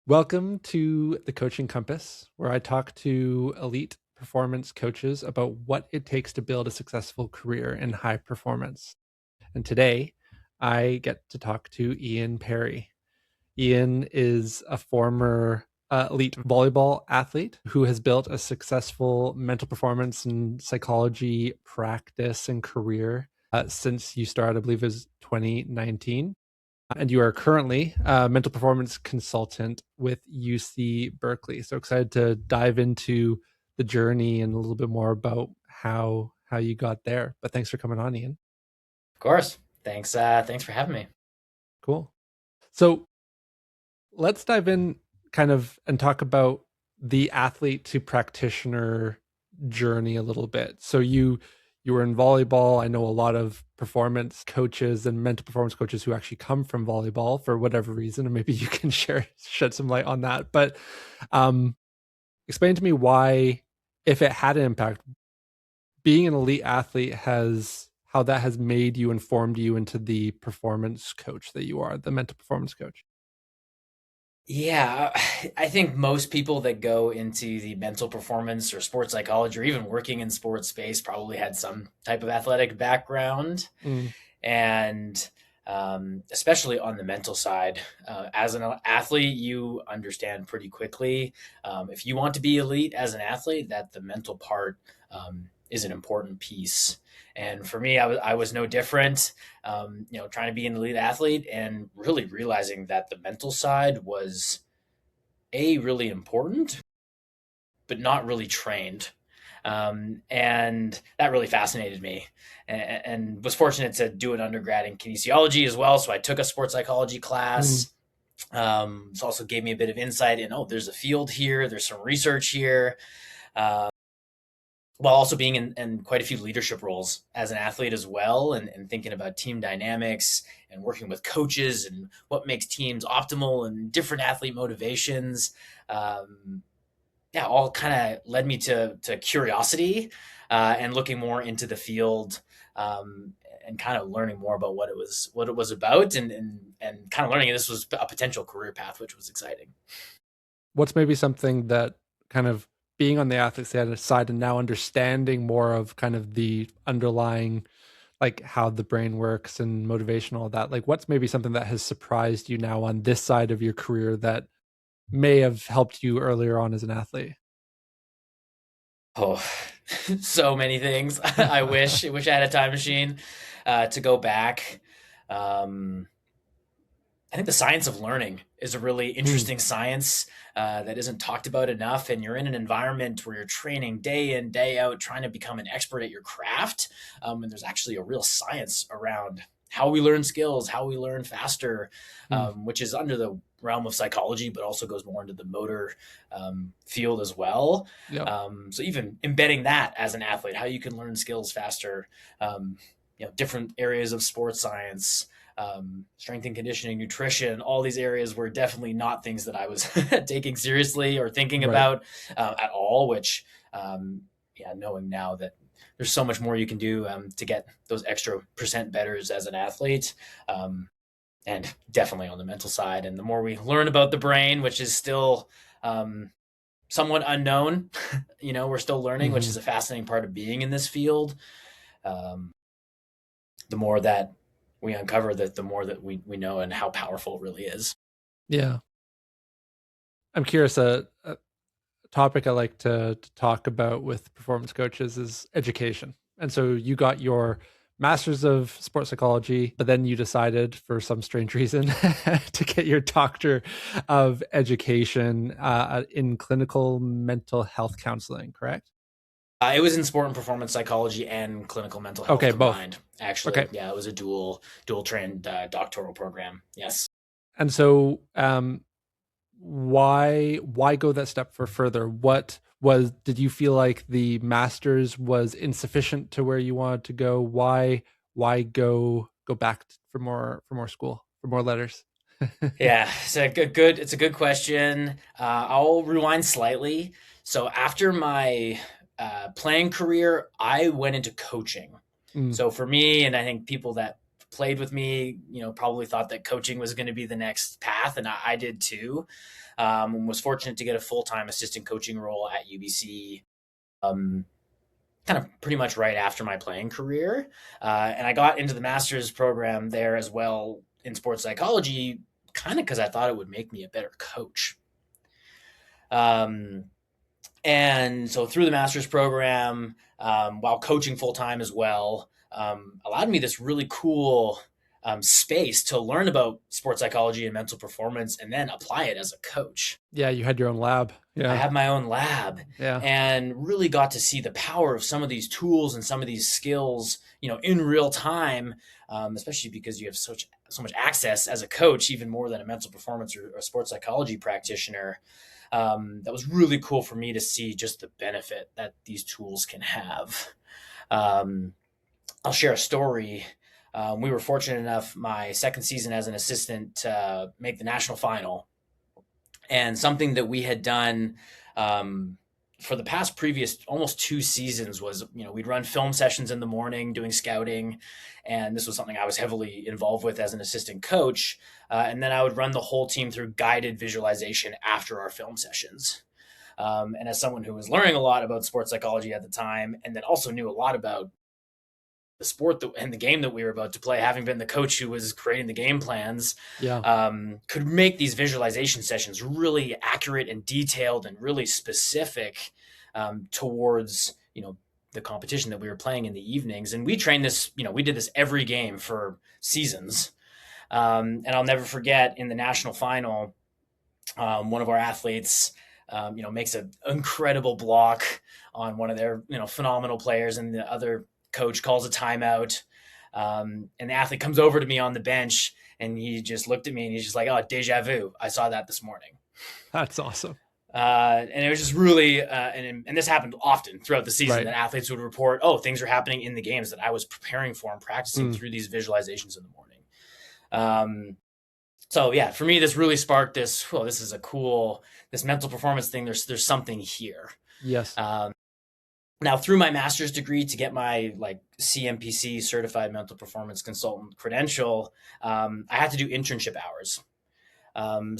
Welcome to the Coaching Compass, where I talk to elite performance coaches about what it takes to build a successful career in high performance. And today, I get to talk to Ian Perry. Ian is a former elite volleyball athlete who has built a successful mental performance and psychology practice and career since you started, I believe, it was 2019. And you are currently a mental performance consultant with UC Berkeley. So excited to dive into the journey and a little bit more about how you got there. But thanks for coming on, Ian. Of course. Thanks for having me. Cool. So let's dive in kind of and talk about the athlete to practitioner journey a little bit. So you were in volleyball. I know a lot of performance coaches and mental performance coaches who actually come from volleyball for whatever reason, and maybe you can shed some light on that. But um, explain to me why, if it had an impact, being an elite athlete has how that has made you, informed you into the performance coach that you are, the mental performance coach. Yeah, I think most people that go into the mental performance or sports psychology or even working in sports space probably had some type of athletic background. Mm, And especially on the mental side, as an athlete, you understand pretty quickly if you want to be elite as an athlete, that the mental part is an important piece. And for me, I was no different. Trying to be an elite athlete and really realizing that the mental side was really important, but not really trained. And that really fascinated me, and was fortunate to do an undergrad in kinesiology as well. So I took a sports psychology mm, class. This also gave me a bit of insight in, oh, there's a field here, there's some research here, uh, while also being in quite a few leadership roles as an athlete as well, and thinking about team dynamics and working with coaches and what makes teams optimal and different athlete motivations. Um, yeah, all kind of led me to curiosity and looking more into the field, and kind of learning more about what it was about, and kind of learning this was a potential career path, which was exciting. what's maybe something that kind of being on the athlete side and now understanding more of kind of the underlying, like how the brain works and motivation, all that, like what's maybe something that has surprised you now on this side of your career that may have helped you earlier on as an athlete? Oh, so many things. I wish I had a time machine to go back. Um, I think the science of learning is a really Mm, interesting science that isn't talked about enough. And you're in an environment where you're training day in, day out, trying to become an expert at your craft. And there's actually a real science around how we learn skills, how we learn faster, mm, which is under the realm of psychology, but also goes more into the motor field as well. yep, So even embedding that as an athlete, how you can learn skills faster, different areas of sports science, strength and conditioning, nutrition, all these areas were definitely not things that I was taking seriously or thinking right. about at all, which, knowing now that there's so much more you can do to get those extra percent betters as an athlete. And definitely on the mental side. And the more we learn about the brain, which is still somewhat unknown, we're still learning, which Hmm. is a fascinating part of being in this field. Um, the more that we uncover that, the more that we know and how powerful it really is. Yeah, I'm curious. A topic I like to talk about with performance coaches is education. And so you got your master's of sports psychology, but then you decided for some strange reason to get your doctor of education in clinical mental health counseling, correct? It was in sport and performance psychology and clinical mental health Okay, both. combined. Actually, Okay. yeah, it was a dual trained doctoral program. Yes. And so why go that step for further? What was, did you feel like the master's was insufficient to where you wanted to go? Why go back for more school, for more letters? Yeah, it's a good question. I'll rewind slightly. So after my playing career, I went into coaching. Mm, So for me, and I think people that played with me, probably thought that coaching was going to be the next path, and I did too. Was fortunate to get a full-time assistant coaching role at UBC, um, kind of pretty much right after my playing career. And I got into the master's program there as well in sports psychology, kind of because I thought it would make me a better coach. Um, and so through the master's program, while coaching full time as well, allowed me this really cool space to learn about sports psychology and mental performance and then apply it as a coach. Yeah, you had your own lab. I Yeah. have my own lab Yeah. and really got to see the power of some of these tools and some of these skills, in real time, especially because you have so much access as a coach, even more than a mental performance or a sports psychology practitioner. That was really cool for me to see just the benefit that these tools can have. I'll share a story. We were fortunate enough my second season as an assistant to make the national final. And something that we had done for the past previous almost 2 seasons was, we'd run film sessions in the morning doing scouting. And this was something I was heavily involved with as an assistant coach. And then I would run the whole team through guided visualization after our film sessions. And as someone who was learning a lot about sports psychology at the time, and then also knew a lot about the sport and the game that we were about to play, having been the coach who was creating the game plans, Yeah. could make these visualization sessions really accurate and detailed and really specific towards, the competition that we were playing in the evenings. And we trained this, we did this every game for seasons. And I'll never forget in the national final, one of our athletes, makes an incredible block on one of their, phenomenal players, and the other coach calls a timeout. And the athlete comes over to me on the bench and he just looked at me and he's just like, "Oh, deja vu. I saw that this morning." That's awesome. And it was just really, and this happened often throughout the season, Right. that athletes would report, "Oh, things are happening in the games that I was preparing for and practicing through these visualizations in the morning." So yeah, for me, this really sparked this, well, this is a cool, this mental performance thing. There's something here. Yes. Now, through my master's degree to get my CMPC certified mental performance consultant credential, I had to do internship hours.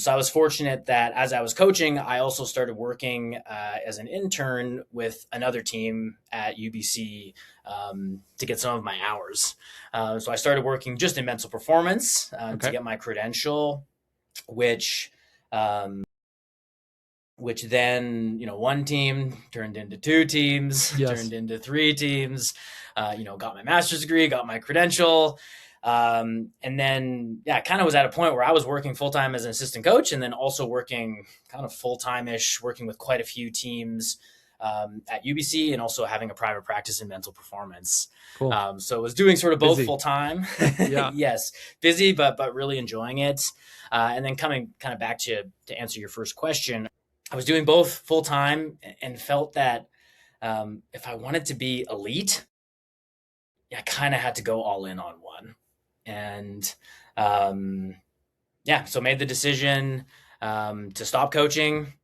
So I was fortunate that as I was coaching, I also started working as an intern with another team at UBC to get some of my hours. So I started working just in mental performance to get my credential, which then, one team turned into 2 teams, turned into 3 teams, got my master's degree, got my credential. And then, kind of was at a point where I was working full-time as an assistant coach, and then also working kind of full-time-ish, working with quite a few teams at UBC, and also having a private practice in mental performance. Cool. So I was doing sort of both Busy. full-time. Yeah. Yes, busy, but really enjoying it. And then coming kind of back to answer your first question, I was doing both full-time and felt that if I wanted to be elite, I kind of had to go all in on one. And so made the decision to stop coaching,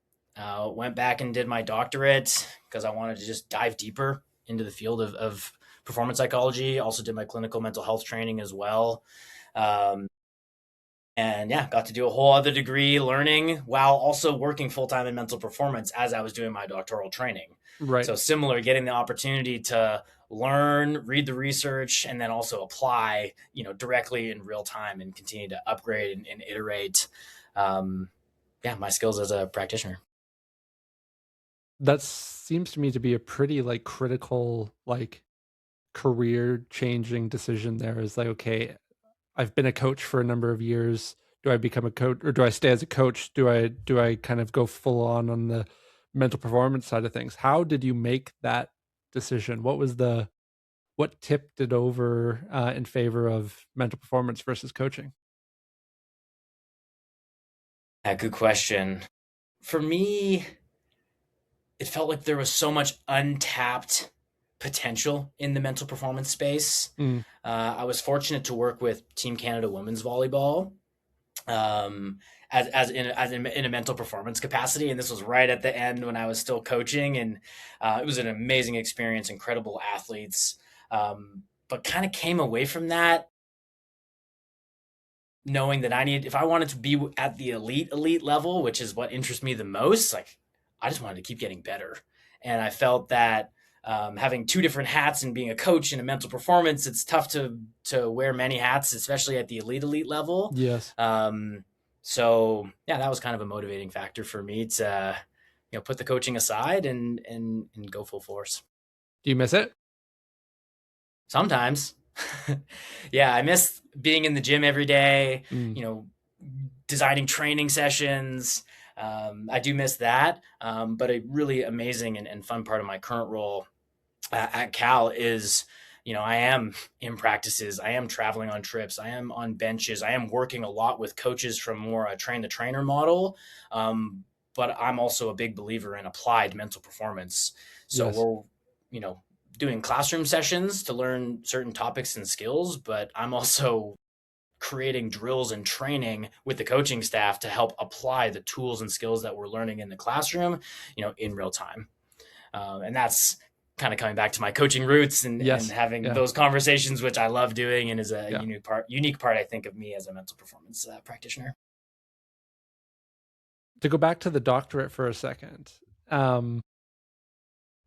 went back and did my doctorate because I wanted to just dive deeper into the field of performance psychology. Also did my clinical mental health training as well. And got to do a whole other degree learning while also working full-time in mental performance as I was doing my doctoral training. Right. So similar, getting the opportunity to learn, read the research, and then also apply, directly in real time and continue to upgrade and iterate, my skills as a practitioner. That seems to me to be a pretty critical, career changing decision there. Is okay, I've been a coach for a number of years. Do I become a coach, or do I stay as a coach? Do I kind of go full on the mental performance side of things? How did you make that decision? What tipped it over in favor of mental performance versus coaching? Good question. For me, it felt like there was so much untapped potential in the mental performance space. I was fortunate to work with Team Canada Women's Volleyball as in a mental performance capacity, and this was right at the end when I was still coaching, and it was an amazing experience, incredible athletes, but kind of came away from that knowing that if I wanted to be at the elite level, which is what interests me the most, like I just wanted to keep getting better. And I felt that having two different hats and being a coach and a mental performance, it's tough to wear many hats, especially at the elite level. Yes. So yeah, that was kind of a motivating factor for me to put the coaching aside and go full force. Do you miss it? Sometimes. Yeah, I miss being in the gym every day, Mm. you know, designing training sessions. I do miss that. But a really amazing and fun part of my current role at Cal is, I am in practices, I am traveling on trips, I am on benches, I am working a lot with coaches from more a train the trainer model. But I'm also a big believer in applied mental performance. So Yes. we're, you know, doing classroom sessions to learn certain topics and skills, but I'm also creating drills and training with the coaching staff to help apply the tools and skills that we're learning in the classroom, in real time. And that's kind of coming back to my coaching roots and Yes. having Yeah. those conversations, which I love doing and is a Yeah. unique part, I think, of me as a mental performance practitioner. To go back to the doctorate for a second, um,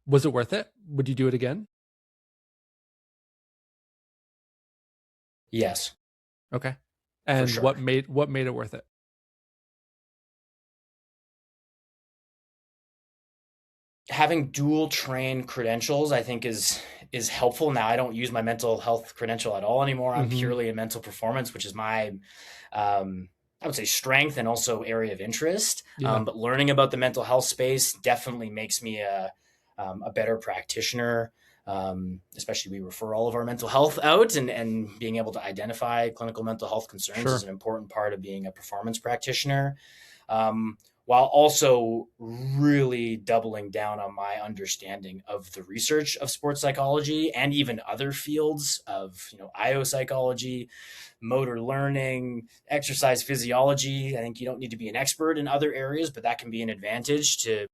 was it worth it? Would you do it again? Yes, Okay. for And sure. what made it worth it? Having dual train credentials, I think, is helpful. Now I don't use my mental health credential at all anymore. I'm Mm-hmm. purely in mental performance, which is my I would say strength and also area of interest. Yeah. But learning about the mental health space definitely makes me a better practitioner. Especially we refer all of our mental health out, and being able to identify clinical mental health concerns is Sure. an important part of being a performance practitioner. Um, while also really doubling down on my understanding of the research of sports psychology and even other fields of IO psychology, motor learning, exercise physiology. I think you don't need to be an expert in other areas, but that can be an advantage to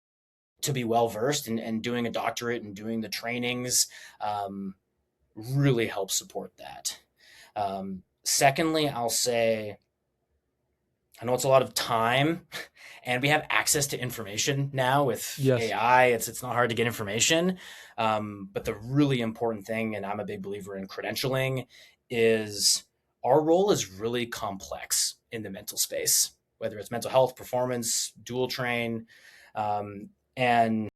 be well versed, and doing a doctorate and doing the trainings really helps support that. Secondly, I'll say I know it's a lot of time, and we have access to information now with Yes. AI. It's not hard to get information, but the really important thing, and I'm a big believer in credentialing, is our role is really complex in the mental space, whether it's mental health, performance, dual train, and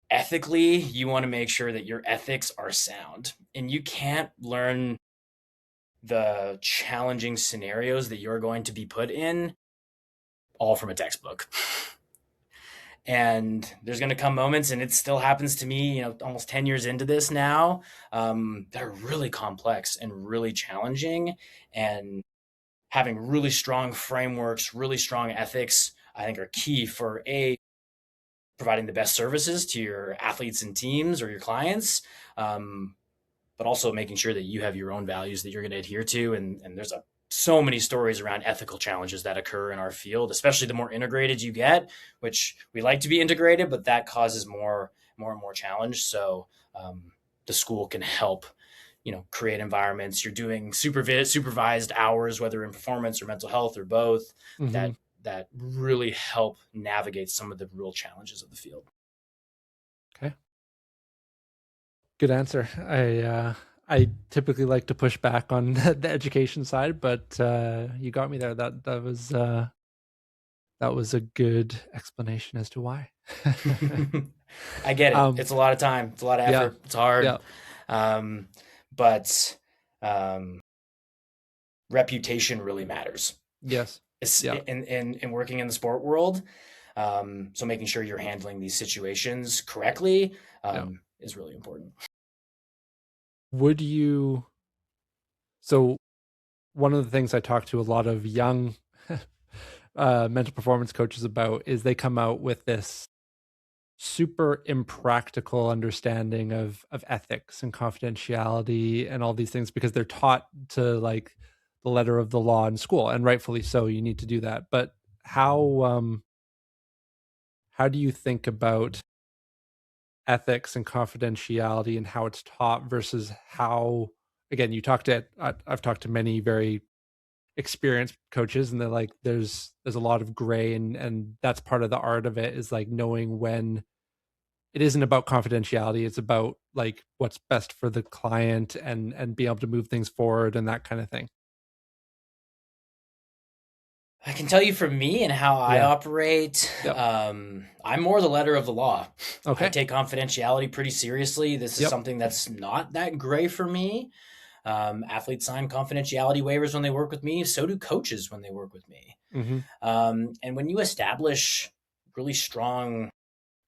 ethically, you want to make sure that your ethics are sound, and you can't learn the challenging scenarios that you're going to be put in all from a textbook. And there's going to come moments, and it still happens to me, almost 10 years into this now, that are really complex and really challenging. And having really strong frameworks, really strong ethics, I think are key for providing the best services to your athletes and teams or your clients, but also making sure that you have your own values that you're going to adhere to. And there's so many stories around ethical challenges that occur in our field, especially the more integrated you get, which we like to be integrated, but that causes and more challenge. So the school can help, create environments. You're doing supervised hours, whether in performance or mental health or both, Mm-hmm. that really help navigate some of the real challenges of the field. Okay. Good answer. I typically like to push back on the education side, but you got me there. That was a good explanation as to why. I get it. um, It's a lot of time. It's a lot of yeah, effort. It's hard. yeah, Um, but reputation really matters. yes, It's yeah, in working in the sport world. So making sure you're handling these situations correctly yeah. is really important. Would you? So one of the things I talk to a lot of young mental performance coaches about is they come out with this super impractical understanding of ethics and confidentiality and all these things because they're taught to like the letter of the law in school, and rightfully so. You need to do that, but how do you think about ethics and confidentiality and how it's taught versus how, again, I've talked to many very experienced coaches, and they're like, there's a lot of gray, and that's part of the art of it, is like knowing when it isn't about confidentiality. It's about like what's best for the client, and being able to move things forward and that kind of thing. I can tell you for me and how I Yeah. operate, Yep. I'm more the letter of the law. I Okay. take confidentiality pretty seriously. This is Yep. something that's not that gray for me. Athletes sign confidentiality waivers when they work with me. So do coaches when they work with me. Mm-hmm. And when you establish really strong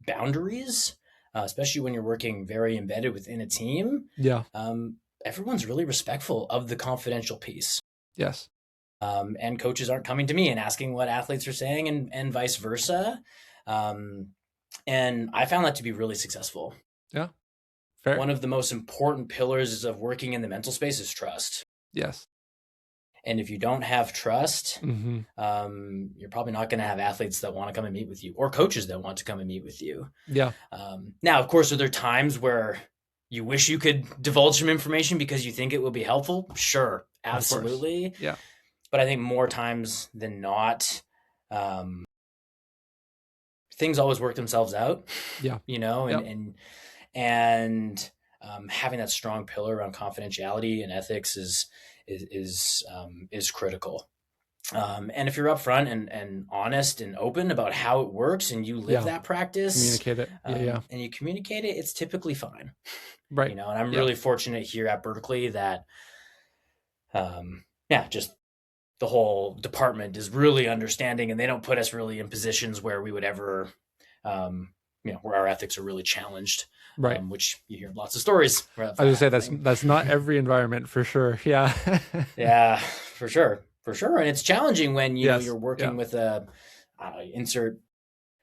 boundaries, especially when you're working very embedded within a team, Yeah. everyone's really respectful of the confidential piece. Yes. And coaches aren't coming to me and asking what athletes are saying, and vice versa. And I found that to be really successful. Yeah. Fair. One of the most important pillars of working in the mental space is trust. Yes. And if you don't have trust, Mm-hmm. you're probably not going to have athletes that want to come and meet with you, or coaches that want to come and meet with you. Yeah. Now, of course, are there times where you wish you could divulge some information because you think it will be helpful? Sure, absolutely. Yeah. But I think more times than not, things always work themselves out. Yeah. You know, Yep. and having that strong pillar around confidentiality and ethics is critical. And if you're upfront and honest and open about how it works, and you live Yeah. that practice, Communicate it. Yeah. and you communicate it, it's typically fine. Right. You know, and I'm Yeah. really fortunate here at Berkeley that, yeah, just the whole department is really understanding, and they don't put us really in positions where we would ever, where our ethics are really challenged. Right. Which you hear lots of stories. I was gonna say that's not every environment for sure. Yeah. Yeah, for sure, and it's challenging when Yes. you're working Yeah. with insert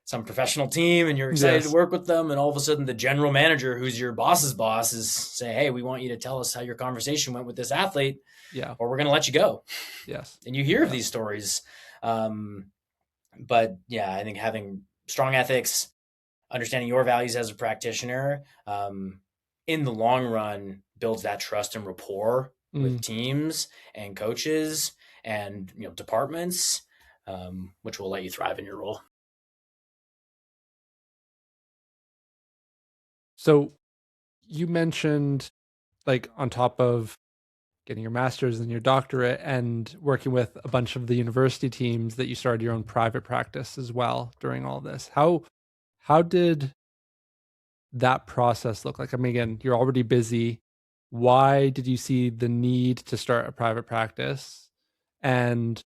some professional team, and you're excited to Yes. work with them, and all of a sudden the general manager, who's your boss's boss, is say, "Hey, we want you to tell us how your conversation went with this athlete, Yeah. or we're going to let you go." Yes. And you hear of these stories. But yeah, I think having strong ethics, understanding your values as a practitioner, in the long run builds that trust and rapport with teams and coaches and departments, which will let you thrive in your role. So you mentioned, like, on top of getting your master's and your doctorate and working with a bunch of the university teams, that you started your own private practice as well during all this. How did that process look like? I mean, again, you're already busy. Why did you see the need to start a private practice? And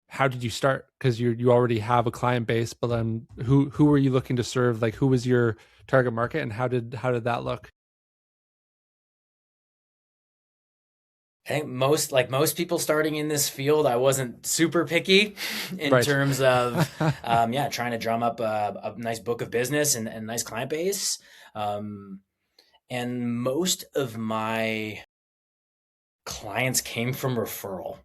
how did you start? Because you already have a client base, but then who were you looking to serve? Like, who was your target market, and how did that look? I think most people starting in this field, I wasn't super picky in Right. terms of trying to drum up a nice book of business and a nice client base. And most of my clients came from referral.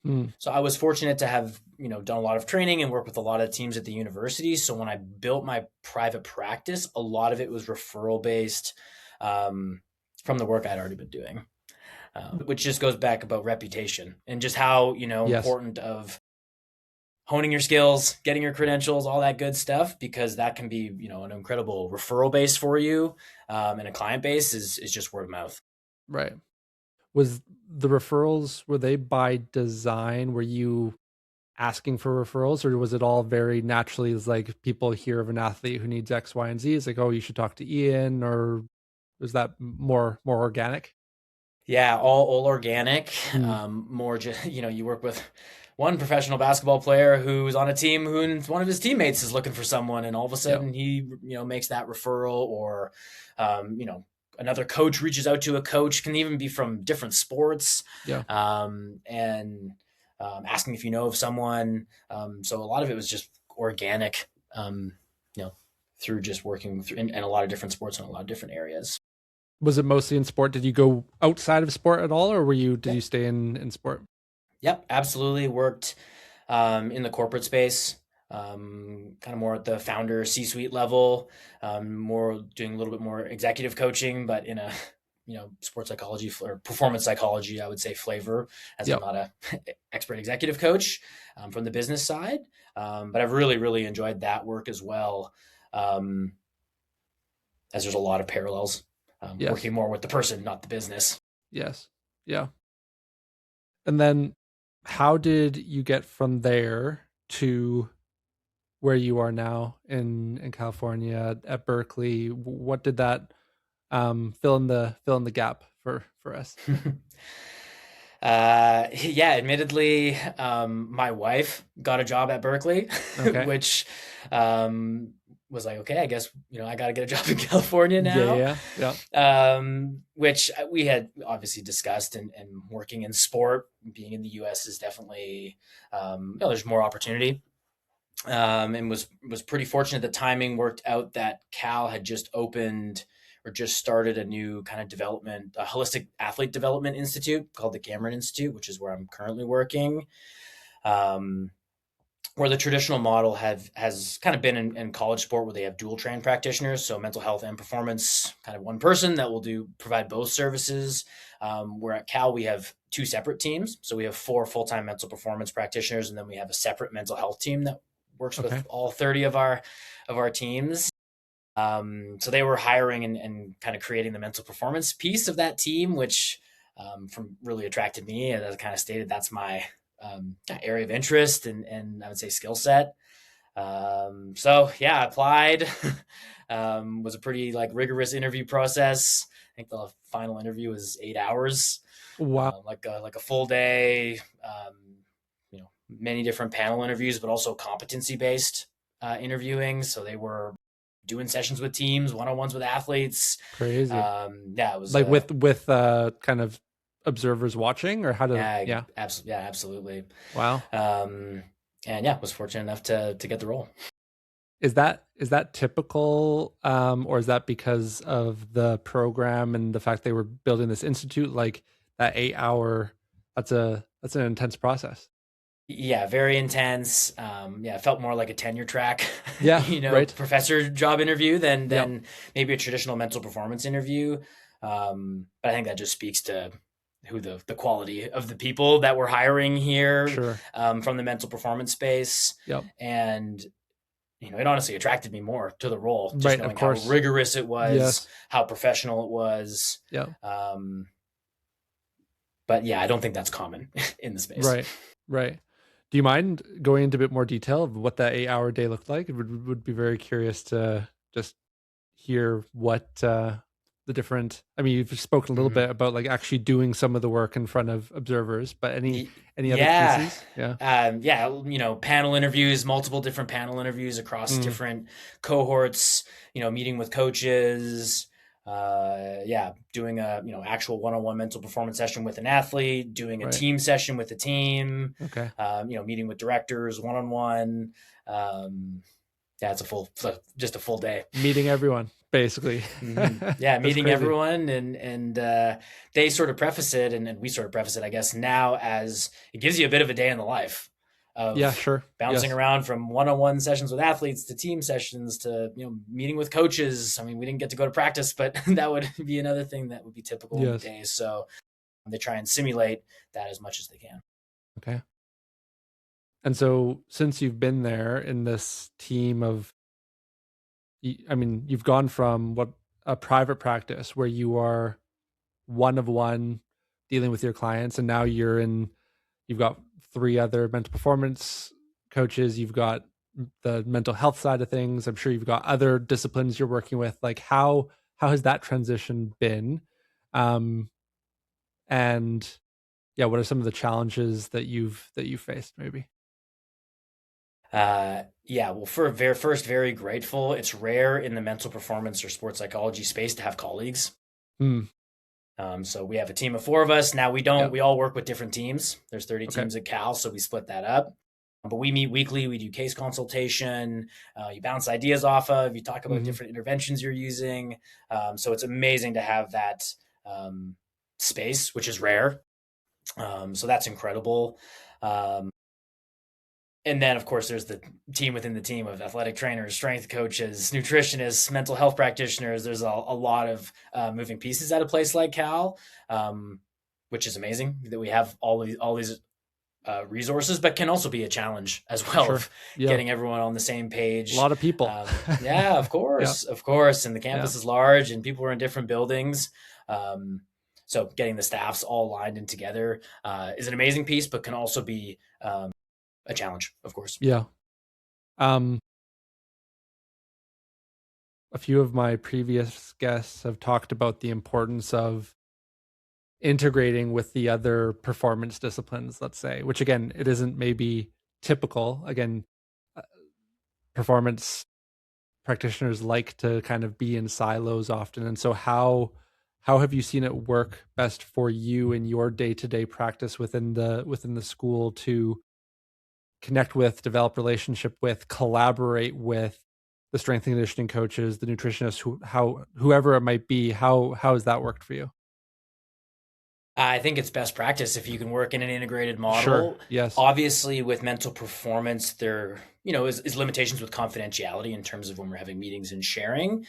Mm, So I was fortunate to have, done a lot of training and work with a lot of teams at the university. So when I built my private practice, a lot of it was referral based, from the work I'd already been doing, which just goes back about reputation and just how, yes. important of honing your skills, getting your credentials, all that good stuff, because that can be, an incredible referral base for you. And a client base is just word of mouth. Right. Was the referrals, were they by design? Were you asking for referrals, or was it all very naturally? It's like people hear of an athlete who needs X, Y, and Z. It's like, oh, you should talk to Ian, or was that more organic? Yeah, all organic. Mm, More just you work with one professional basketball player who's on a team who one of his teammates is looking for someone, and all of a yeah. sudden he makes that referral, or another coach reaches out to a coach, can even be from different sports, Yeah. and asking if you know of someone. So a lot of it was just organic, you know, through just working through in a lot of different sports in a lot of different areas. Was it mostly in sport? Did you go outside of sport at all, or did Yeah. you stay in sport? Yep, absolutely. Worked in the corporate space, kind of more at the founder C-suite level, more doing a little bit more executive coaching, but in a sports psychology or performance psychology, I would say flavor, as I'm Yep. not a expert executive coach from the business side. But I've really, really enjoyed that work as well, as there's a lot of parallels, Yes. working more with the person, not the business. Yes. Yeah. And then how did you get from there to where you are now in California at Berkeley? What did that fill in the gap for us? Yeah, admittedly, my wife got a job at Berkeley, Okay. which was like, okay, I guess, I got to get a job in California Yeah, now, yeah, yeah. which we had obviously discussed, and working in sport, being in the US is definitely, there's more opportunity. And was pretty fortunate. The timing worked out that Cal had just opened or just started a new kind of development, a holistic athlete development institute called the Cameron Institute, which is where I'm currently working. Where the traditional model has kind of been in college sport, where they have dual trained practitioners, so mental health and performance, kind of one person that will provide both services. Where at Cal we have two separate teams, so we have 4 full-time mental performance practitioners, and then we have a separate mental health team that works Okay. with all 30 of our teams. So they were hiring and kind of creating the mental performance piece of that team, which from really attracted me. And as I kind of stated, that's my area of interest and I would say skill set. So yeah, I applied. Was a pretty rigorous interview process. I think the final interview was 8 hours, Wow. like a full day. Many different panel interviews, but also competency based interviewing. So they were doing sessions with teams, one on ones with athletes. Crazy. Yeah, it was Like with kind of observers watching, or how to yeah, yeah. absolutely, yeah, absolutely. Wow. Um, and yeah, was fortunate enough to get the role. Is that typical, or is that because of the program and the fact they were building this institute? Like that 8 hour, that's an intense process. Yeah, very intense. Yeah, it felt more like a tenure track, Yeah, right. professor job interview than Yep. maybe a traditional mental performance interview. But I think that just speaks to who the quality of the people that we're hiring here, Sure. from the mental performance space. Yep. And it honestly attracted me more to the role, just Right. Of knowing how course. rigorous it was, Yes. how professional it was. Yep. Um, but yeah, I don't think that's common in the space. Right. Right. Do you mind going into a bit more detail of what that 8 hour day looked like? It would be very curious to just hear what the different. I mean, you've spoken a little Mhm. bit about like actually doing some of the work in front of observers, but any other Yeah. pieces? Yeah. Yeah, panel interviews, multiple different panel interviews across Mm, different cohorts, meeting with coaches, yeah, doing a, actual one-on-one mental performance session with an athlete, doing a right. team session with a team, Okay. meeting with directors one-on-one. Yeah, it's just a full day. Meeting everyone, basically. Yeah, That's meeting crazy. everyone, and they sort of preface it, and we sort of preface it, I guess, now, as it gives you a bit of a day in the life Yeah. of Sure. bouncing Yes. around from one-on-one sessions with athletes to team sessions to meeting with coaches. I mean, we didn't get to go to practice, but that would be another thing that would be typical in the Yes. days. So they try and simulate that as much as they can. Okay. And so, since you've been there in this team of, I mean, you've gone from what a private practice where you are one of one dealing with your clients, and now you've got 3 other mental performance coaches, you've got the mental health side of things, I'm sure you've got other disciplines you're working with. Like how has that transition been? um and yeah, what are some of the challenges that you've faced maybe? Yeah, well, for very first, very grateful. It's rare in the mental performance or sports psychology space to have colleagues. Hmm. So we have a team of 4 of us. Now we don't, Yep. we all work with different teams. There's 30 Okay. teams at Cal, so we split that up. But we meet weekly. We do case consultation. You bounce ideas off of. You talk about Hmm. different interventions you're using. So it's amazing to have that um, space, which is rare. So that's incredible. Um, And then of course there's the team within the team of athletic trainers, strength coaches, nutritionists, mental health practitioners. There's a lot of moving pieces at a place like Cal, um, which is amazing that we have all these resources, but can also be a challenge as well Sure. of Yeah. getting everyone on the same A page. lot of people. Yeah, Yeah. of course, and the Yeah. campus is large, and people are in different buildings. Um, so getting the staffs all aligned and together is an amazing piece, but can also be a challenge, of course. Yeah. Um, a few of my previous guests have talked about the importance of integrating with the other performance disciplines, let's say, which again, it isn't maybe typical. Again, uh, performance practitioners like to kind of be in silos often. And so how have you seen it work best for you in your day-to-day practice within the school to connect with, develop relationship with, collaborate with the strength and conditioning coaches, the nutritionists, whoever it might be? How has that worked for you? I think it's best practice if you can work in an integrated Sure. model. Yes. Obviously, with mental performance, there is limitations with confidentiality in terms of when we're having meetings and sharing.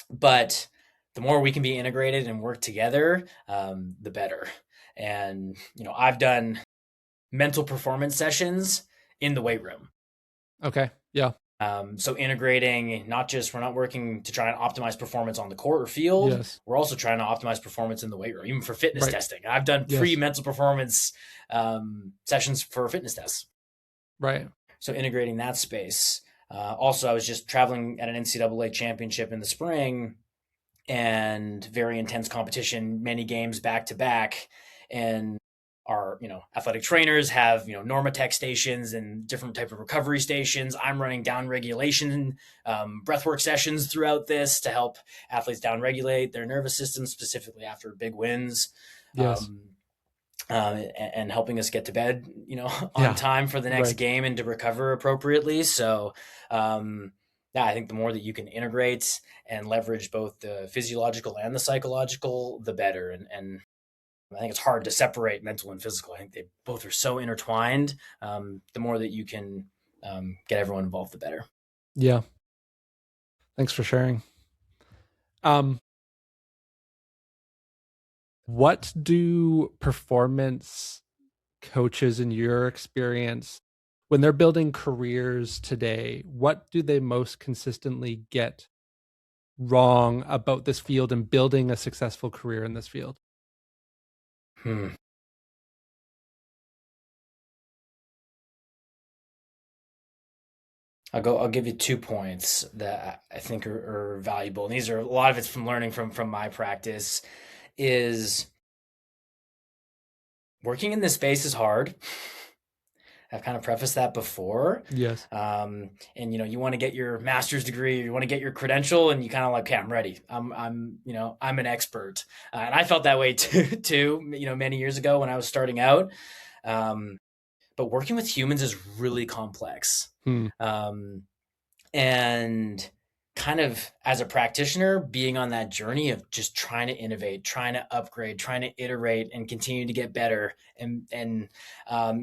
But the more we can be integrated and work together, the better. And I've done mental performance sessions in the weight room. Okay. Yeah. So integrating, not just we're not working to try and optimize performance on the court or field, Yes. we're also trying to optimize performance in the weight room, even for fitness Right. testing. I've done pre Yes. mental performance sessions for fitness tests. Right. So integrating that space. Also, I was just traveling at an NCAA championship in the spring, and very intense competition, many games back to back. And our athletic trainers have normatech stations and different type of recovery stations. I'm running down regulation breathwork sessions throughout this to help athletes down regulate their nervous system, specifically after big wins. Yes. um, and helping us get to bed, on Yeah. time for the next Right. game and to recover appropriately. So, yeah, I think the more that you can integrate and leverage both the physiological and the psychological, the better. And I think it's hard to separate mental and physical. I think they both are so intertwined. The more that you can get everyone involved, the better. Yeah. Thanks for sharing. Um, what do performance coaches, in your experience, when they're building careers today, what do they most consistently get wrong about this field and building a successful career in this field? Hmm. I'll give you 2 points that I think are valuable. And these are a lot of it's from learning from my practice. Is working in this space is hard. I've kind of prefaced that before. Yes. And you want to get your master's degree, you want to get your credential, and you kind of like, okay, I'm ready. I'm an expert, and I felt that way too. Many years ago when I was starting out. Um, but working with humans is really complex. Hmm. Um, and kind of as a practitioner being on that journey of just trying to innovate, trying to upgrade, trying to iterate and continue to get better, and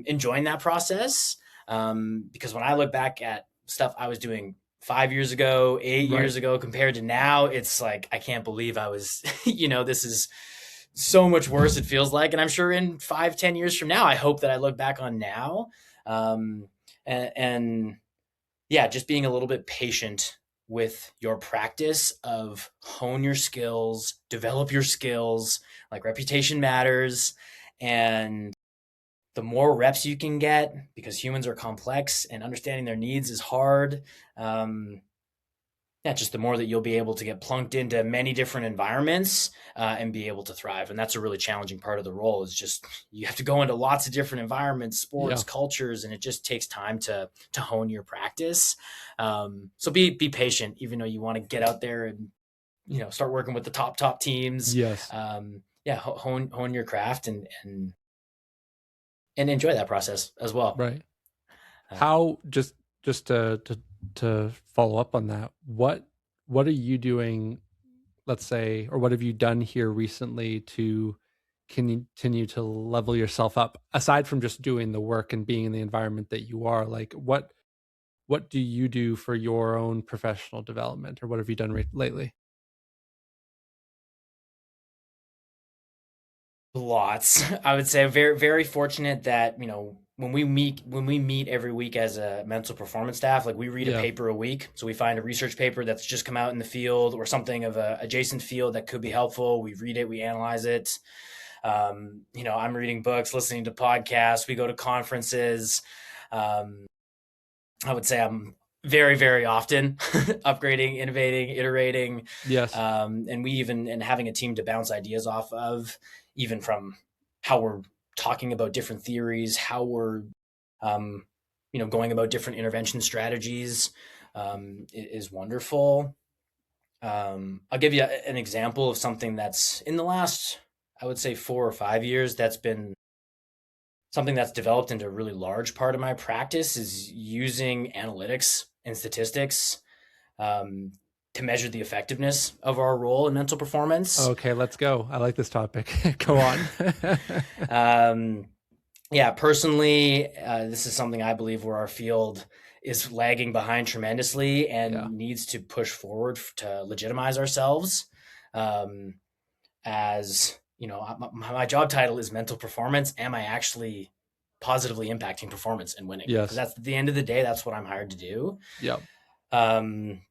enjoying that process. Because when I look back at stuff I was doing 5 years ago, eight Right. years ago compared to now, it's like I can't believe I was this is so much worse, it feels like. And I'm sure in 5-10 years from now, I hope that I look back on now, um, and yeah, just being a little bit patient with your practice of hone your skills, develop your skills, like reputation matters. And the more reps you can get, because humans are complex and understanding their needs is hard. Yeah, just the more that you'll be able to get plunked into many different environments and be able to thrive. And that's a really challenging part of the role, is just you have to go into lots of different environments, sports, Yeah. cultures, and it just takes time to hone your practice. So be patient, even though you want to get out there and start working with the top teams. Yes. Yeah, hone your craft and enjoy that process as well. Right. Uh, How just to follow up on that, what are you doing, let's say, or what have you done here recently to continue to level yourself up aside from just doing the work and being in the environment that you are? Like what do you do for your own professional development, or what have you done lately? Lots. I would say very, very fortunate that, when we meet every week as a mental performance staff, like we read a Yeah. paper a week. So we find a research paper that's just come out in the field or something of a adjacent field that could be helpful. We read it, we analyze it. I'm reading books, listening to podcasts, we go to conferences. Um, I would say I'm very, very often upgrading, innovating, iterating, Yes. and and having a team to bounce ideas off of, even from how we're talking about different theories, how we're, um, going about different intervention strategies, is wonderful. I'll give you an example of something that's in the last, I would say, 4 or 5 years, that's been something that's developed into a really large part of my practice is using analytics and statistics, um, to measure the effectiveness of our role in mental performance. Okay, let's go. I like this topic. Go on. Um, yeah, personally, this is something I believe where our field is lagging behind tremendously Yeah. and needs to push forward to legitimize ourselves. As my job title is mental performance. Am I actually positively impacting performance and winning? Because Yes. that's, at the end of the day, that's what I'm hired to do. Yep. Um,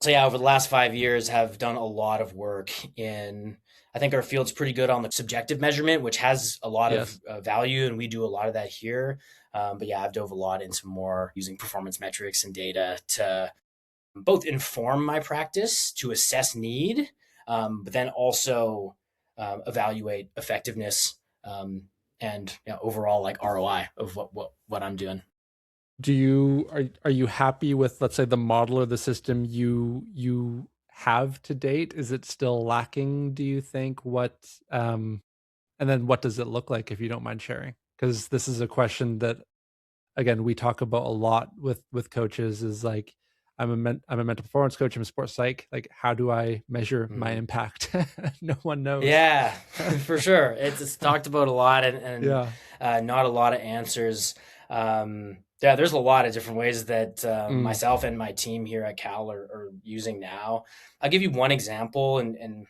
so yeah, over the last 5 years, have done a lot of work in. I think our field's pretty good on the subjective measurement, which has a lot of Yes. value, and we do a lot of that here. But yeah, I've dove a lot into more using performance metrics and data to both inform my practice, to assess need, but then also evaluate effectiveness, and overall like ROI of what I'm doing. Are you happy with, let's say, the model or the system you have to date? Is it still lacking, do you think? And then what does it look like, if you don't mind sharing? Because this is a question that, again, we talk about a lot with coaches, is like, I'm a mental performance coach, I'm a sports psych. Like, how do I measure my Mhm. impact? No one knows. Yeah, for sure. It's talked about a lot, and Yeah. not a lot of answers. Yeah, there's a lot of different ways that Mm, myself and my team here at Cal are using now. I'll give you one example, and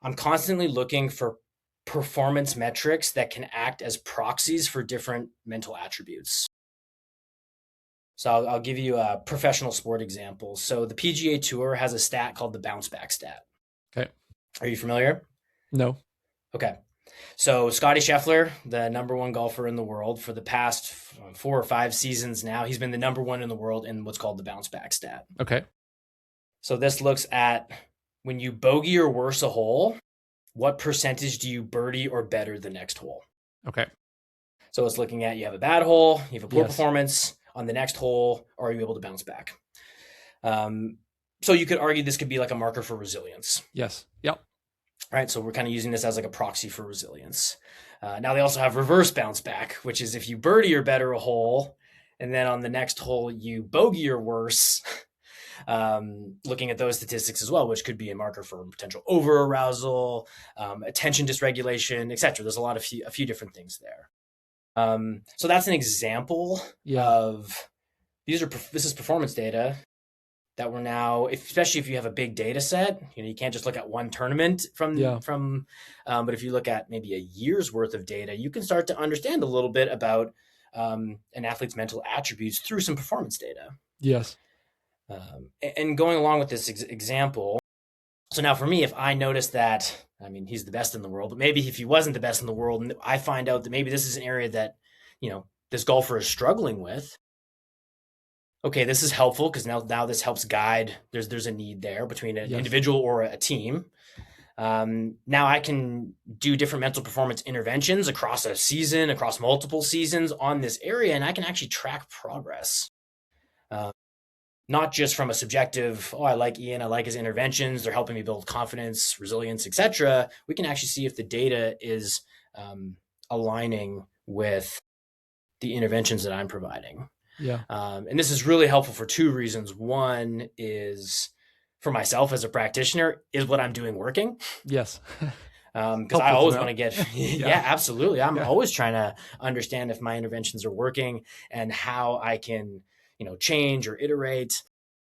I'm constantly looking for performance metrics that can act as proxies for different mental attributes. So I'll give you a professional sport example. So the PGA Tour has a stat called the bounce back stat. okay. Are you familiar? No. Okay. So Scotty Scheffler, the number one golfer in the world for the past 4 or 5 seasons now, he's been the number one in the world in what's called the bounce back stat. Okay. So this looks at when you bogey or worse a hole, what percentage do you birdie or better the next hole? Okay. So it's looking at, you have a bad hole, you have a poor Yes. performance on the next hole, or are you able to bounce back? Um, so you could argue this could be like a marker for resilience. Yes. Yep. Right? So we're kind of using this as like a proxy for resilience. Now they also have reverse bounce back, which is if you birdie or better a hole, and then on the next hole you bogey or worse, looking at those statistics as well, which could be a marker for potential over arousal, attention dysregulation, etc. There's a few different things there. So that's an example Yeah. of this is performance data that we're now, especially if you have a big data set, you can't just look at one tournament Yeah. but if you look at maybe a year's worth of data, you can start to understand a little bit about an athlete's mental attributes through some performance data. Yes. And going along with this example, so now for me, if I notice that, I mean, he's the best in the world, but maybe if he wasn't the best in the world, and I find out that maybe this is an area that, this golfer is struggling with, okay, this is helpful because now this helps guide. There's a need there between an Yes. individual or a team. Now I can do different mental performance interventions across a season, across multiple seasons on this area, and I can actually track progress. Uh, Not just from a subjective, oh, I like Ian, I like his interventions, they're helping me build confidence, resilience, etc. We can actually see if the data is aligning with the interventions that I'm providing. Yeah. And this is really helpful for two reasons. One is for myself as a practitioner, is what I'm doing working? Yes. Because I Helpful to always want know. to get, Yeah. yeah, absolutely. I'm Yeah. always trying to understand if my interventions are working and how I can, change or iterate.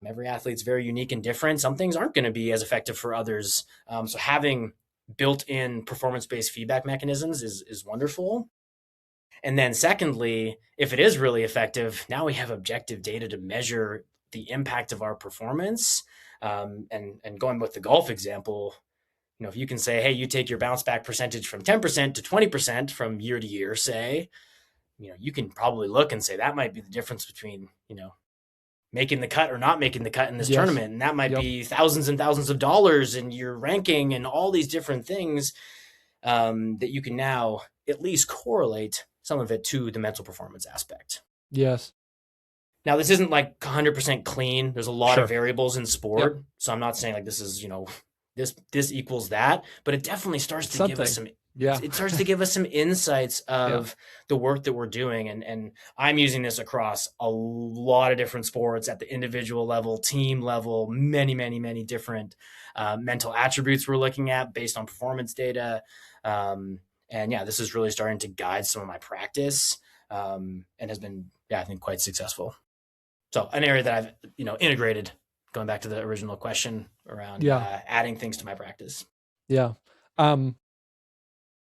Every athlete's very unique and different. Some things aren't going to be as effective for others. So having built-in performance-based feedback mechanisms is wonderful. And then secondly, if it is really effective, now we have objective data to measure the impact of our performance. And going with the golf example, if you can say, hey, you take your bounce back percentage from 10% to 20% from year to year, say, you can probably look and say that might be the difference between, making the cut or not making the cut in this Yes. tournament. And that might Yep. be thousands and thousands of dollars in your ranking and all these different things that you can now at least correlate some of it to the mental performance aspect. Yes. Now, this isn't like 100% clean. There's a lot of Sure. variables in Yep. sport. So I'm not saying like this is, this equals that, but it definitely starts It's to give us something. some Yeah. it starts to give us some insights Yeah. of the work that we're doing. And I'm using this across a lot of different sports at the individual level, team level, many, many, many different mental attributes we're looking at based on performance data. And yeah, this is really starting to guide some of my practice and has been, yeah, I think quite successful. So an area that I've, integrated, going back to the original question around Yeah. adding things to my practice. Yeah. Um,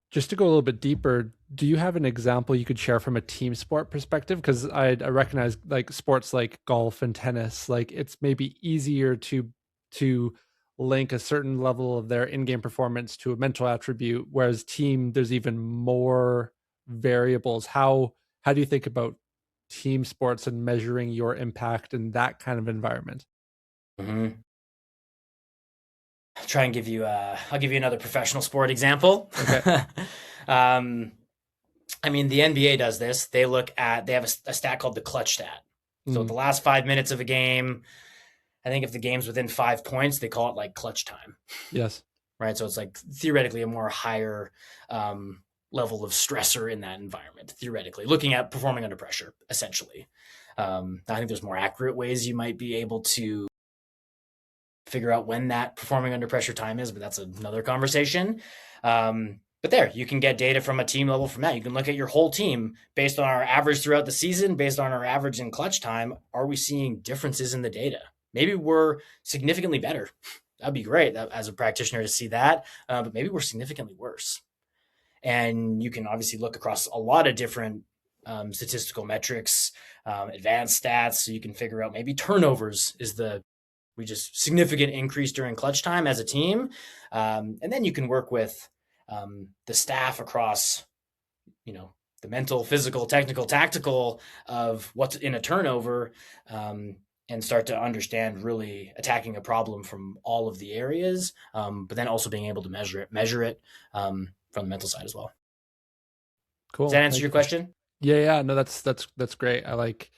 just to go a little bit deeper, do you have an example you could share from a team sport perspective? Because I recognize like sports like golf and tennis, like it's maybe easier to link a certain level of their in-game performance to a mental attribute, whereas team, there's even more variables. How do you think about team sports and measuring your impact in that kind of environment? Mm-hmm. I'll give you another professional sport example. Okay. um, I mean, the NBA does this. They have a stat called the clutch stat. So at Mm, the last 5 minutes of a game, I think if the game's within 5 points, they call it like clutch time, yes. right? So it's like theoretically a more higher level of stressor in that environment, theoretically, looking at performing under pressure, essentially. I think there's more accurate ways you might be able to figure out when that performing under pressure time is, but that's another conversation. But there, you can get data from a team level from that. You can look at your whole team based on our average throughout the season, based on our average in clutch time. Are we seeing differences in the data? Maybe we're significantly better. That'd be great as a practitioner to see that, but maybe we're significantly worse. And you can obviously look across a lot of different statistical metrics, advanced stats, so you can figure out maybe turnovers is we just significant increase during clutch time as a team. And then you can work with the staff across, the mental, physical, technical, tactical of what's in a turnover, and start to understand really attacking a problem from all of the areas, but then also being able to measure it from the mental side as well. Does Cool. that answer Thank your you. question? Yeah, yeah, no, that's great. I like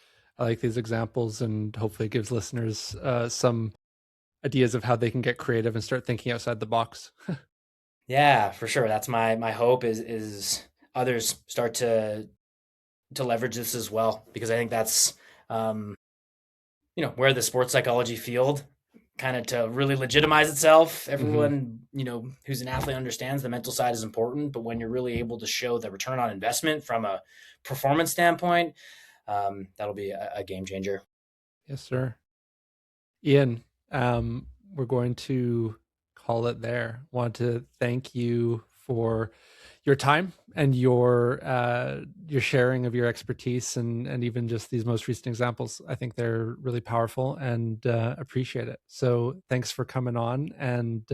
these examples, and hopefully it gives listeners some ideas of how they can get creative and start thinking outside the box. Yeah, for sure. That's my hope is others start to leverage this as well, because I think that's um, where the sports psychology field kind of to really legitimize itself. Hmm. Everyone who's an athlete understands the mental side is important, but when you're really able to show the return on investment from a performance standpoint, that'll be a game changer. Yes, sir. Ian, we're going to call it there. Want to thank you for your time and your sharing of your expertise and even just these most recent examples. I think they're really powerful and appreciate it. So thanks for coming on and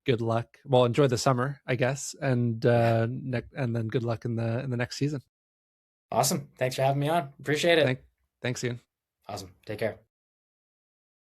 good luck. Well, enjoy the summer, I guess, and Yeah. and then good luck in the next season. Awesome. Thanks for having me on. Appreciate it. Thanks, Ian. Awesome. Take care.